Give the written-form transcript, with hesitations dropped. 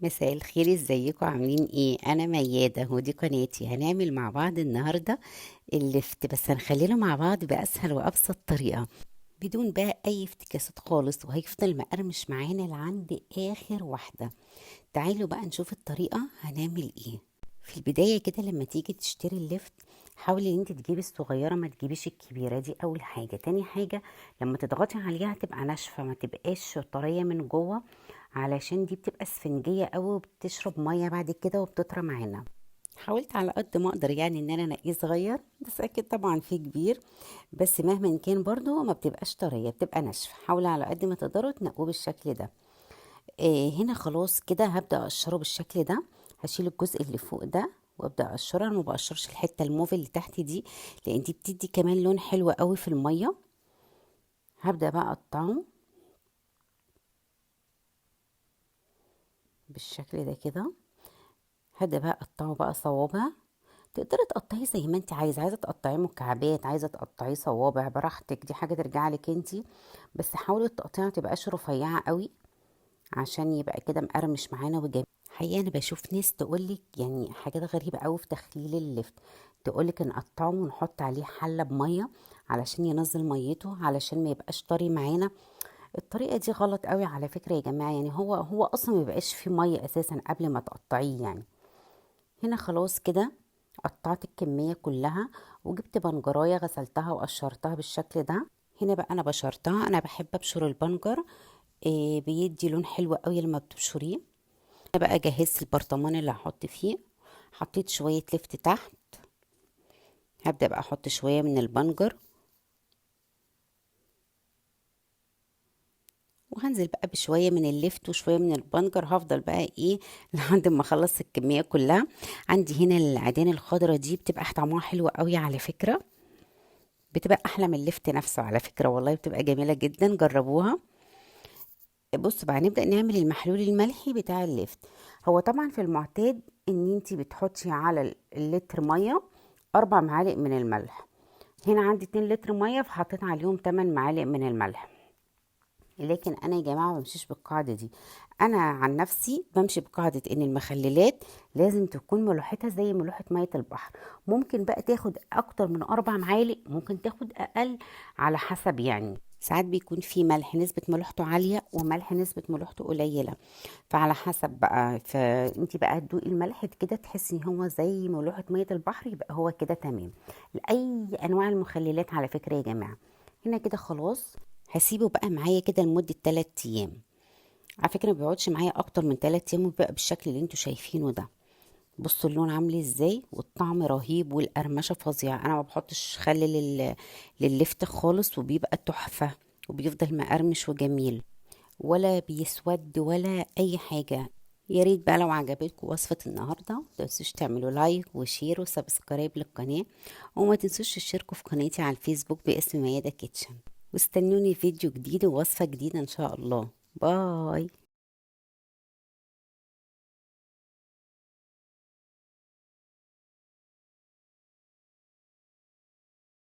مساء الخير، ازيكم عاملين ايه؟ انا ميادة ودي قناتي. هنعمل مع بعض النهاردة اللفت، بس هنخلينا مع بعض بأسهل وأبسط طريقة بدون بقى اي افتكاسات خالص، وهيفضل مقرمش معانا لعند اخر واحدة. تعالوا بقى نشوف الطريقة هنعمل ايه. في البداية كده لما تيجي تشتري اللفت، حاولي ان انت تجيبي الصغيرة، ما تجيبيش الكبيرة. دي اول حاجة. تاني حاجة، لما تضغطي عليها تبقى ناشفة، ما تبقاش طرية من جوه، علشان دي بتبقى اسفنجية قوي وبتشرب مية بعد كده وبتطرى معانا. حاولت على قد ما اقدر يعني ان انا انقيه صغير، بس اكيد طبعا فيه كبير، بس مهما كان برضو ما بتبقاش طرية، بتبقى ناشفة. حاولوا على قد ما تقدروا تنقوه بالشكل ده. هنا خلاص كده هبدأ اقشره بالشكل ده. هشيل الجزء اللي فوق ده وابدا اقشره. انا ما بقشرش الحته الموف اللي تحت دي، لان دي بتدي كمان لون حلو قوي في الميه. هبدا بقى اقطعه بالشكل ده كده. هبدا بقى اقطعه بقى صوابع. تقدري تقطعيه زي ما انت عايزه تقطعيه مكعبات، عايزه تقطعيه صوابع، براحتك، دي حاجه ترجع لك انت. بس حاولي التقطيعه ما تبقاش رفيعه قوي، عشان يبقى كده مقرمش معانا وجميل. حقيقة انا بشوف ناس تقولك يعني حاجات غريبة قوي في تخليل اللفت، تقولك نقطعه ونحط عليه حلة بمية علشان ينزل ميته، علشان ما يبقاش طري معانا. الطريقة دي غلط قوي على فكرة يا جماعة. يعني هو اصلا ما بيبقاش فيه مية اساسا قبل ما تقطعيه يعني. هنا خلاص كده قطعت الكمية كلها، وجبت بنجراية غسلتها وقشرتها بالشكل ده. هنا بقى انا بشرتها، انا بحب ابشر البنجر. بيدي لون حلو قوي لما بتبشريه. انا بقى جهزت البرطمان اللي هحط فيه. حطيت شوية لفت تحت. هبدأ بقى احط شوية من البنجر، وهنزل بقى بشوية من اللفت وشوية من البنجر. هفضل بقى ايه لحد ما اخلص الكمية كلها. عندي هنا العيدان الخضرا دي بتبقى طعمها حلو قوي على فكرة، بتبقى احلى من اللفت نفسه على فكرة، والله بتبقى جميلة جدا، جربوها. بص بقى نبدأ نعمل المحلول الملحي بتاع اللفت. هو طبعا في المعتاد ان انتي بتحطي على اللتر مية 4 معالق من الملح. هنا عندي 2 لتر مية، فحطيت عليهم 8 معالق من الملح. لكن انا يا جماعة بمشيش بالقاعدة دي. انا عن نفسي بمشي بقاعدة ان المخللات لازم تكون ملوحتها زي ملوحة مية البحر. ممكن بقى تاخد اكتر من 4 معالق، ممكن تاخد اقل، على حسب يعني. ساعات بيكون في ملح نسبة ملوحته عالية، وملح نسبة ملوحته قليلة، فعلى حسب بقى. فانتي بقى تدوقي الملح كده تحسي ان هو زي ملوحة مية البحر، يبقى هو كده تمام. لأي انواع المخللات على فكرة يا جماعة. هنا كده خلاص. هسيبه بقى معايا كده لمدة 3 ايام. على فكرة ما بيقعدش معايا اكتر من 3 ايام، وبقى بالشكل اللي انتوا شايفينه ده. بصوا اللون عامل ازاي، والطعم رهيب، والقرمشة فظيعة. انا ما بحطش خل لللفت خالص، وبيبقى تحفة، وبيفضل مقرمش وجميل، ولا بيسود ولا اي حاجة. يا ريت بقى لو عجبتكم وصفة النهاردة متنسوش تعملوا لايك وشير وسبسكرايب للقناة، وما تنسوش تشتركوا في قناتي على الفيسبوك باسم ميادة كيتشن. واستنوني فيديو جديد ووصفة جديدة ان شاء الله. باي.